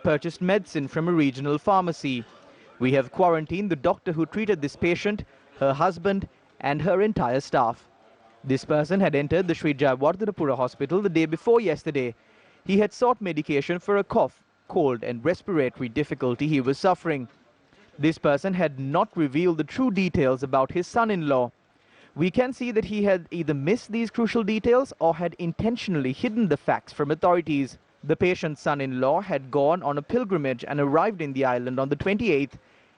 purchased medicine from a regional pharmacy. We have quarantined the doctor who treated this patient, her husband, and her entire staff. This person had entered the Sri Jayawardhanapura hospital the day before yesterday. He had sought medication for a cough, cold, and respiratory difficulty he was suffering. This person had not revealed the true details about his son-in-law. We can see that he had either missed these crucial details or had intentionally hidden the facts from authorities. The patient's son-in-law had gone on a pilgrimage and arrived in the island on the 28th,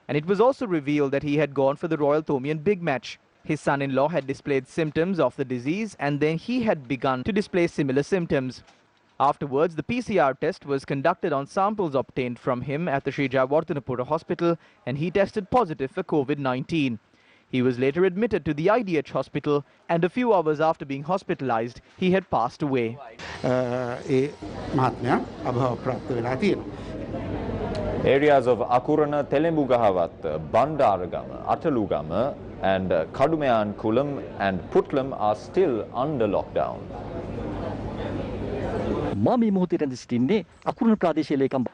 and it was also revealed that he had gone for the Royal Thomian Big Match. His son-in-law had displayed symptoms of the disease, and then he had begun to display similar symptoms. Afterwards, the PCR test was conducted on samples obtained from him at the Sri Jayawardhanapura hospital, and he tested positive for COVID-19. He was later admitted to the IDH hospital, and a few hours after being hospitalized, he had passed away. Areas of Akurana, Telembugahawat, Bandaragama, Atalugama and Kadumayan Kulam and Putlam are still under lockdown.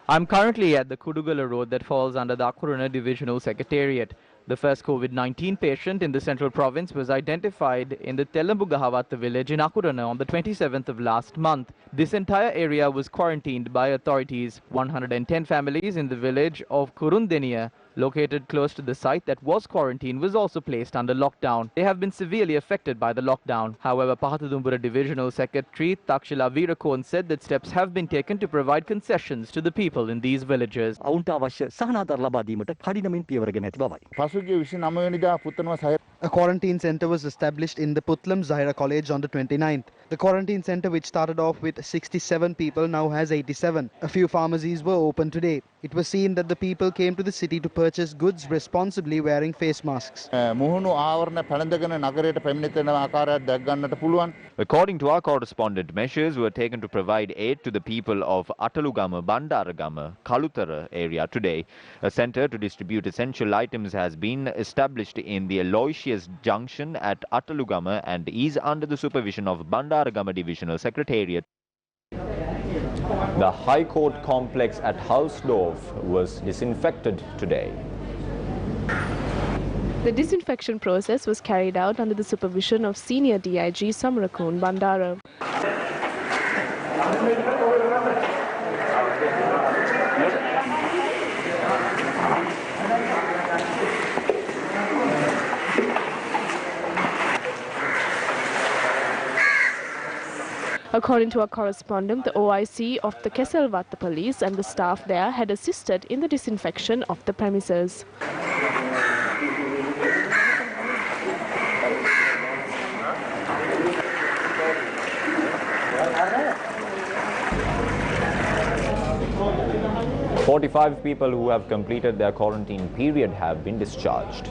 I'm currently at the Kudugala road that falls under the Akurana Divisional Secretariat. The first COVID-19 patient in the central province was identified in the Telembugahawat village in Akurana on the 27th of last month. This entire area was quarantined by authorities. 110 families in the village of Kurundeniya, located close to the site that was quarantined, was also placed under lockdown. They have been severely affected by the lockdown. However, Pahatudumbura Divisional Secretary Takshila Veerakone said that steps have been taken to provide concessions to the people in these villages. A quarantine centre was established in the Putlam Zahira College on the 29th. The quarantine centre, which started off with 67 people, now has 87. A few pharmacies were open today. It was seen that the people came to the city to purchase goods responsibly, wearing face masks. According to our correspondent, measures were taken to provide aid to the people of Atalugama, Bandaragama, Kalutara area today. A centre to distribute essential items has been established in the Aloysius Junction at Atalugama and is under the supervision of Bandaragama Divisional Secretariat. The High Court complex at Hausdorf was disinfected today. The disinfection process was carried out under the supervision of Senior DIG Samarakun Bandara. According to our correspondent, the OIC of the Keselwatta police and the staff there had assisted in the disinfection of the premises. "45 people who have completed their quarantine period have been discharged."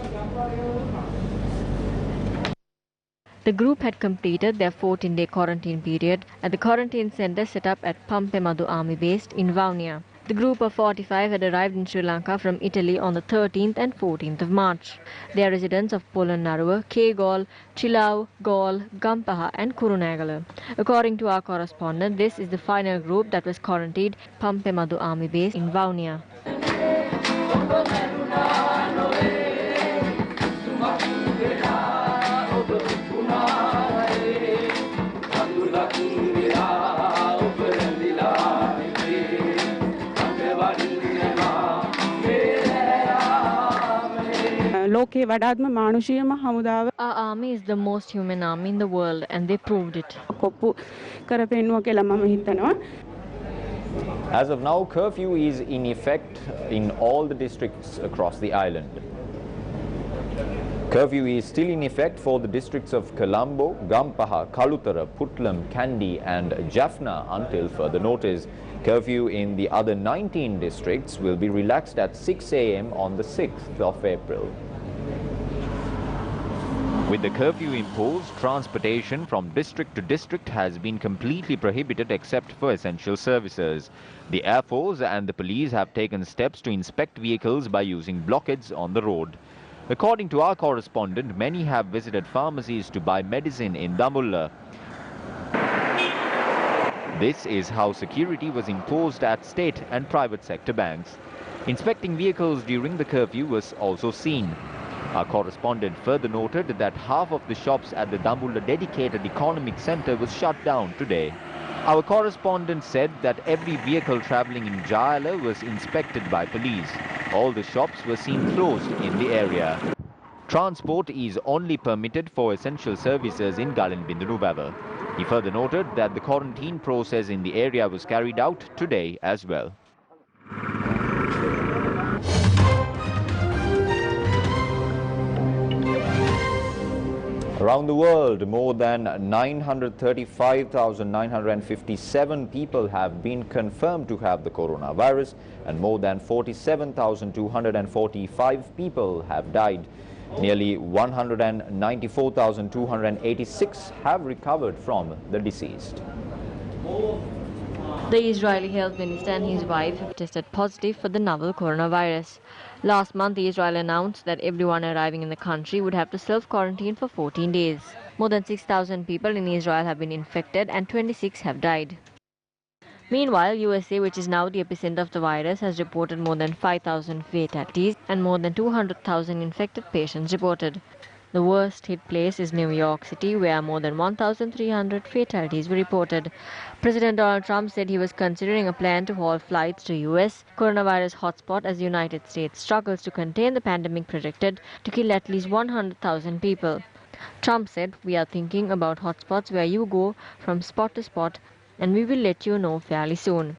The group had completed their 14-day quarantine period at the quarantine centre set up at Pampemadu Army Base in Vaunia. The group of 45 had arrived in Sri Lanka from Italy on the 13th and 14th of March. They are residents of Polonnaruwa, Kegol, Chilau, Gaul, Gampaha and Kurunegala. According to our correspondent, this is the final group that was quarantined at Pampemadu Army Base in Vaunia. Our army is the most human army in the world, and they proved it. As of now, curfew is in effect in all the districts across the island. Curfew is still in effect for the districts of Colombo, Gampaha, Kalutara, Putlam, Kandy and Jaffna until further notice. Curfew in the other 19 districts will be relaxed at 6 a.m. on the 6th of April. With the curfew imposed, transportation from district to district has been completely prohibited except for essential services. The Air Force and the police have taken steps to inspect vehicles by using blockades on the road. According to our correspondent, many have visited pharmacies to buy medicine in Damulla. This is how security was imposed at state and private sector banks. Inspecting vehicles during the curfew was also seen. Our correspondent further noted that half of the shops at the Dambulla dedicated economic centre was shut down today. Our correspondent said that every vehicle travelling in Jayala was inspected by police. All the shops were seen closed in the area. Transport is only permitted for essential services in Galenbindunuvawa. He further noted that the quarantine process in the area was carried out today as well. Around the world, more than 935,957 people have been confirmed to have the coronavirus and more than 47,245 people have died. Nearly 194,286 have recovered from the deceased. The Israeli health minister and his wife have tested positive for the novel coronavirus. Last month, Israel announced that everyone arriving in the country would have to self-quarantine for 14 days. More than 6,000 people in Israel have been infected and 26 have died. Meanwhile, USA, which is now the epicenter of the virus, has reported more than 5,000 fatalities and more than 200,000 infected patients reported. The worst hit place is New York City, where more than 1,300 fatalities were reported. President Donald Trump said he was considering a plan to halt flights to U.S. coronavirus hotspot as the United States struggles to contain the pandemic projected to kill at least 100,000 people. Trump said, "We are thinking about hotspots where you go from spot to spot, and we will let you know fairly soon."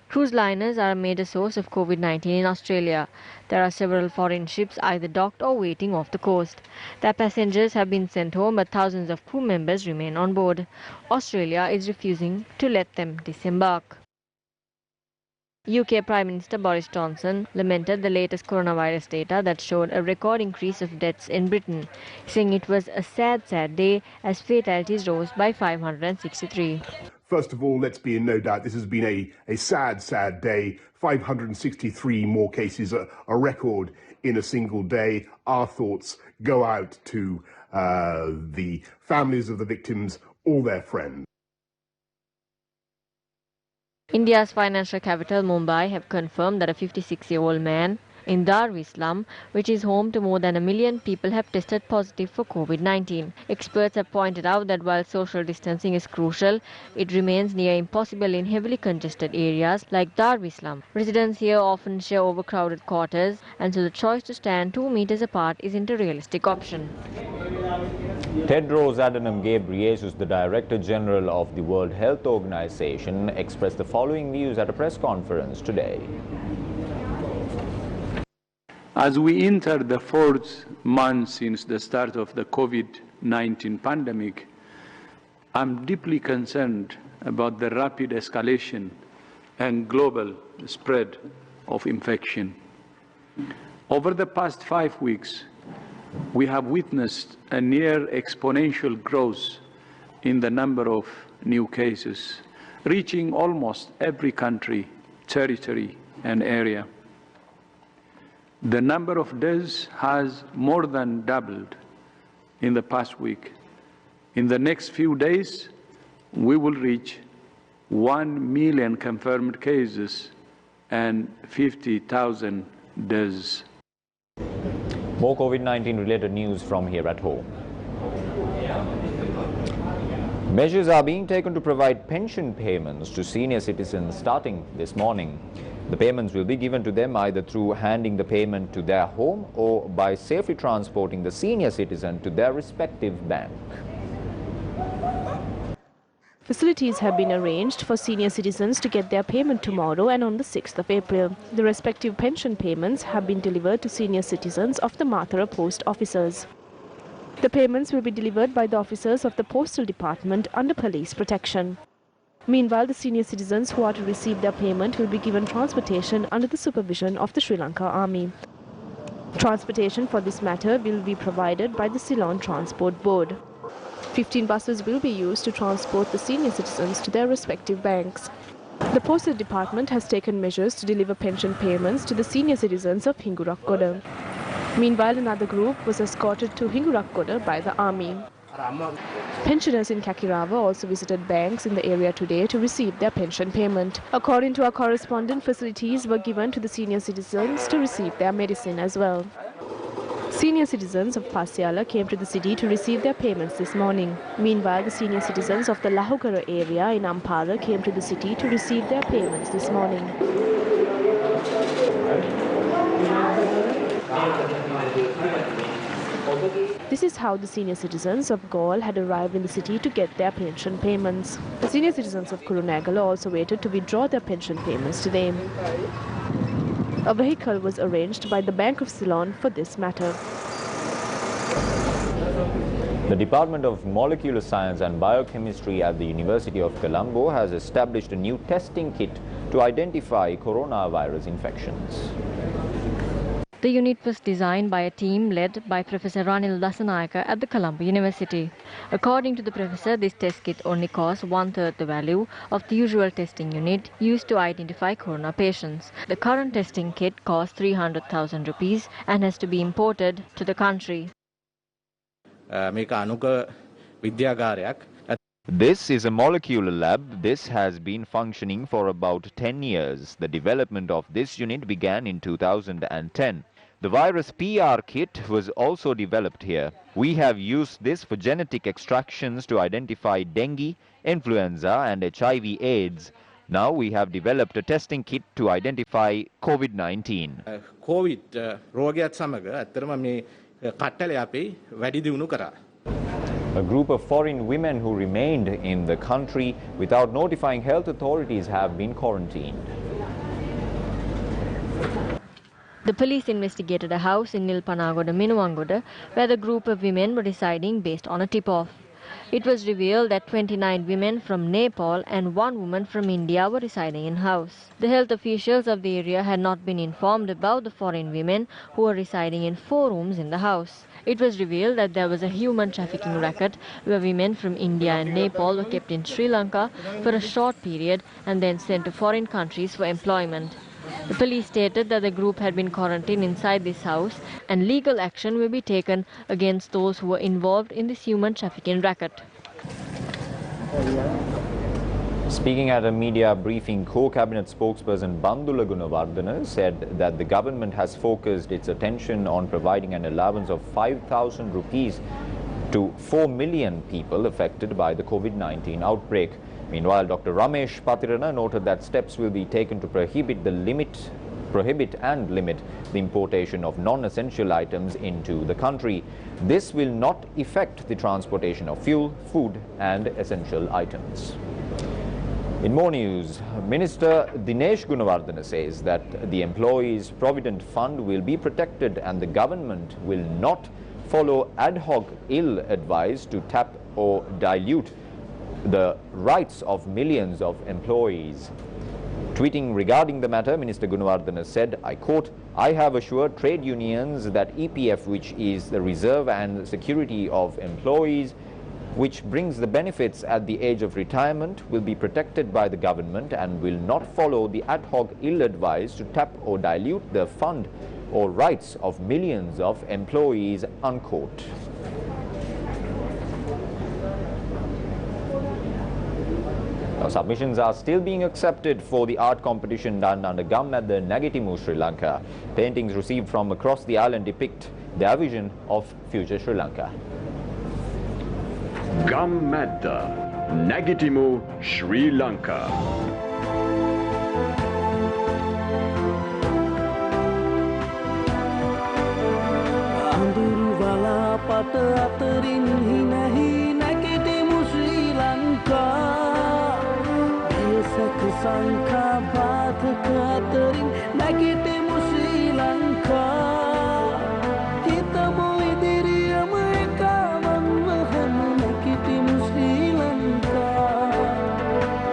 Cruise liners are a major source of COVID-19 in Australia. There are several foreign ships either docked or waiting off the coast. Their passengers have been sent home, but thousands of crew members remain on board. Australia is refusing to let them disembark. UK Prime Minister Boris Johnson lamented the latest coronavirus data that showed a record increase of deaths in Britain, saying it was a sad day as fatalities rose by 563. First of all, let's be in no doubt, this has been a sad day. 563 more cases, a record in a single day. Our thoughts go out to the families of the victims, all their friends. India's financial capital Mumbai have confirmed that a 56-year-old man in Darwi slum, which is home to more than 1 million people, have tested positive for COVID-19. Experts have pointed out that while social distancing is crucial, it remains near impossible in heavily congested areas like Darwi slum. Residents here often share overcrowded quarters, and so the choice to stand 2 meters apart isn't a realistic option. Tedros Adhanom Ghebreyesus, the Director General of the World Health Organization, expressed the following views at a press conference today. As we enter the 4th month since the start of the COVID-19 pandemic, I'm deeply concerned about the rapid escalation and global spread of infection. Over the past 5 weeks, we have witnessed a near exponential growth in the number of new cases, reaching almost every country, territory, and area. The number of deaths has more than doubled in the past week. In the next few days, we will reach 1 million confirmed cases and 50,000 deaths. More COVID-19 related news from here at home. Measures are being taken to provide pension payments to senior citizens starting this morning. The payments will be given to them either through handing the payment to their home or by safely transporting the senior citizen to their respective bank. Facilities have been arranged for senior citizens to get their payment tomorrow and on the 6th of April. The respective pension payments have been delivered to senior citizens of the Mathura post officers. The payments will be delivered by the officers of the Postal Department under police protection. Meanwhile, the senior citizens who are to receive their payment will be given transportation under the supervision of the Sri Lanka Army. Transportation for this matter will be provided by the Ceylon Transport Board. 15 buses will be used to transport the senior citizens to their respective banks. The Postal Department has taken measures to deliver pension payments to the senior citizens of Hingurakkoda. Meanwhile, another group was escorted to Hingurakkoda by the Army. Pensioners in Kakirava also visited banks in the area today to receive their pension payment. According to our correspondent, facilities were given to the senior citizens to receive their medicine as well. Senior citizens of Pasiala came to the city to receive their payments this morning. Meanwhile, the senior citizens of the Lahokara area in Ampara came to the city to receive their payments this morning. This is how the senior citizens of Gaul had arrived in the city to get their pension payments. The senior citizens of Kurunegala also waited to withdraw their pension payments today. A vehicle was arranged by the Bank of Ceylon for this matter. The Department of Molecular Science and Biochemistry at the University of Colombo has established a new testing kit to identify coronavirus infections. The unit was designed by a team led by Professor Ranil Dasanayaka at the Colombo University. According to the professor, this test kit only costs 1/3 the value of the usual testing unit used to identify corona patients. The current testing kit costs 300,000 rupees and has to be imported to the country. This is a molecular lab. This has been functioning for about 10 years. The development of this unit began in 2010. The virus PR kit was also developed here. We have used this for genetic extractions to identify dengue, influenza and HIV AIDS. Now we have developed a testing kit to identify COVID-19. COVID රෝගයත් සමග ඇත්තටම මේ කට්ටලේ අපි වැඩි දියුණු කරා. A group of foreign women who remained in the country without notifying health authorities have been quarantined. The police investigated a house in Nilpanagoda, Minuwangoda, where the group of women were residing based on a tip-off. It was revealed that 29 women from Nepal and 1 woman from India were residing in house. The health officials of the area had not been informed about the foreign women who were residing in 4 rooms in the house. It was revealed that there was a human trafficking racket where women from India and Nepal were kept in Sri Lanka for a short period and then sent to foreign countries for employment. The police stated that the group had been quarantined inside this house and legal action will be taken against those who were involved in this human trafficking racket. Speaking at a media briefing, co-cabinet spokesperson Bandula Gunawardena said that the government has focused its attention on providing an allowance of 5,000 rupees to 4 million people affected by the COVID-19 outbreak. Meanwhile, Dr. Ramesh Patirana noted that steps will be taken to prohibit and limit the importation of non-essential items into the country. This will not affect the transportation of fuel, food and essential items. In more news, Minister Dinesh Gunawardena says that the Employees Provident Fund will be protected and the government will not follow ad hoc ill advice to tap or dilute the rights of millions of employees. Tweeting regarding the matter, Minister Gunawardena said, I quote, I have assured trade unions that EPF, which is the reserve and security of employees, which brings the benefits at the age of retirement, will be protected by the government and will not follow the ad hoc ill advice to tap or dilute the fund or rights of millions of employees, unquote. Now, submissions are still being accepted for the art competition done under Gum at the Nagitimu, Sri Lanka. Paintings received from across the island depict their vision of future Sri Lanka. Gum at the Nagitimu, Sri Lanka. Sangka bathak ataring nagitemu Sri Lanka hitamu idiriyama ekaman wahanu nagitemu Sri Lanka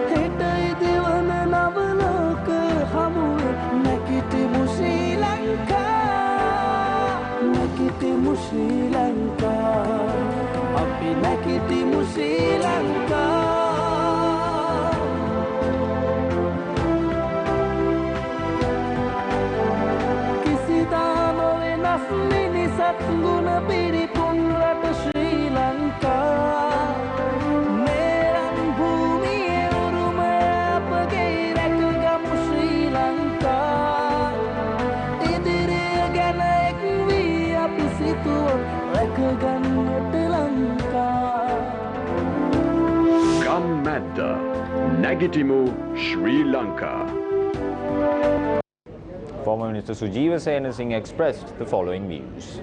heta idiwana navaloka hamuwe nagitemu Sri Lanka nagitemu Sri Lanka api nagitemu Sri Lanka. Guna piripun rata Sri Lanka Nagitimu, Sri Lanka. Former Minister Sujeeva Senasinghe expressed the following views.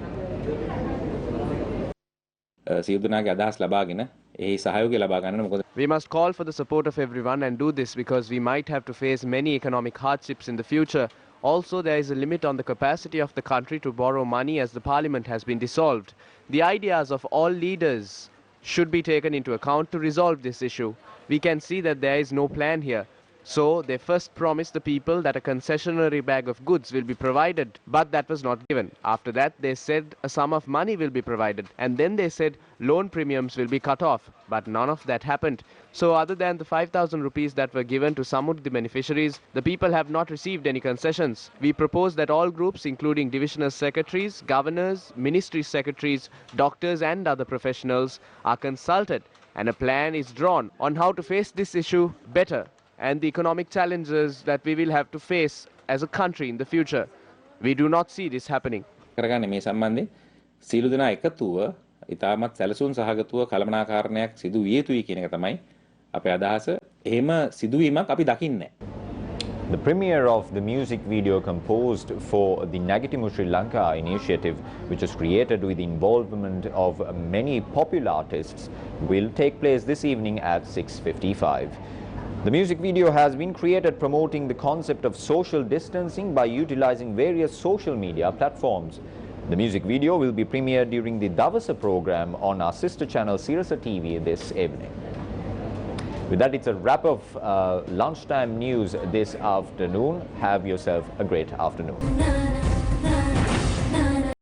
We must call for the support of everyone and do this because we might have to face many economic hardships in the future. Also, there is a limit on the capacity of the country to borrow money as the parliament has been dissolved. The ideas of all leaders should be taken into account to resolve this issue. We can see that there is no plan here. So they first promised the people that a concessionary bag of goods will be provided, but that was not given. After that, they said a sum of money will be provided, and then they said loan premiums will be cut off, but none of that happened. So other than the 5,000 rupees that were given to some of the beneficiaries, the people have not received any concessions. We propose that all groups, including divisional secretaries, governors, ministry secretaries, doctors and other professionals, are consulted, and a plan is drawn on how to face this issue better and the economic challenges that we will have to face as a country in the future. We do not see this happening. කරගන්නේ මේ සම්බන්ධයෙන් සීළු දෙනා එකතුව ඉතාමත් සැලසුම් සහගතව කළමනාකාරණයක් සිදු විය යුතුයි කියන එක තමයි අපේ අදහස. එහෙම සිදුවීමක් අපි දකින්නේ නැහැ. The premiere of the music video composed for the Nagitimu Sri Lanka initiative, which was created with the involvement of many popular artists, will take place this evening at 6:55. The music video has been created promoting the concept of social distancing by utilizing various social media platforms. The music video will be premiered during the Davasa program on our sister channel Sirasa TV this evening. With that, it's a wrap of lunchtime news this afternoon. Have yourself a great afternoon.